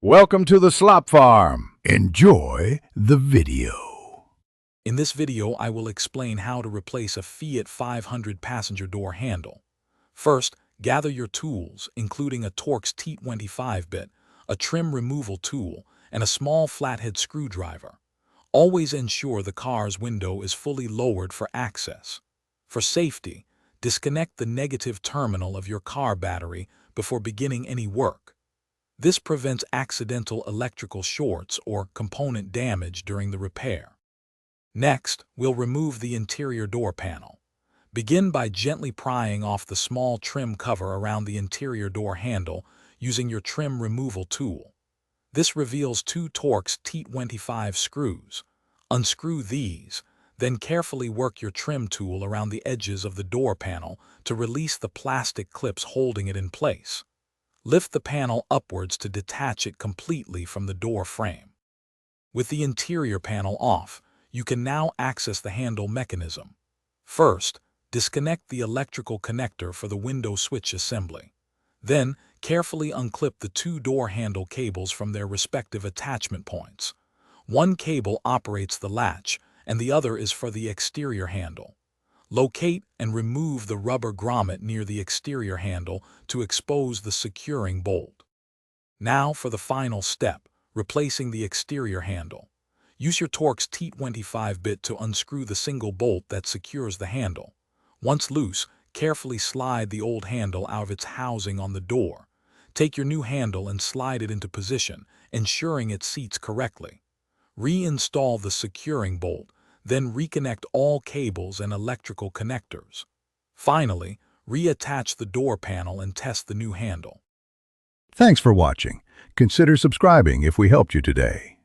Welcome to the Slop Farm. Enjoy the video. In this video, I will explain how to replace a Fiat 500 passenger door handle. First, gather your tools, including a Torx T25 bit, a trim removal tool, and a small flathead screwdriver. Always ensure the car's window is fully lowered for access. For safety, disconnect the negative terminal of your car battery before beginning any work. This prevents accidental electrical shorts or component damage during the repair. Next, we'll remove the interior door panel. Begin by gently prying off the small trim cover around the interior door handle using your trim removal tool. This reveals two Torx T25 screws. Unscrew these, then carefully work your trim tool around the edges of the door panel to release the plastic clips holding it in place. Lift the panel upwards to detach it completely from the door frame. With the interior panel off, you can now access the handle mechanism. First, disconnect the electrical connector for the window switch assembly. Then, carefully unclip the two door handle cables from their respective attachment points. One cable operates the latch, and the other is for the exterior handle. Locate and remove the rubber grommet near the exterior handle to expose the securing bolt. Now for the final step, replacing the exterior handle. Use your Torx T25 bit to unscrew the single bolt that secures the handle. Once loose, carefully slide the old handle out of its housing on the door. Take your new handle and slide it into position, ensuring it seats correctly. Reinstall the securing bolt, then reconnect all cables and electrical connectors. Finally, reattach the door panel and test the new handle. Thanks for watching. Consider subscribing if we helped you today.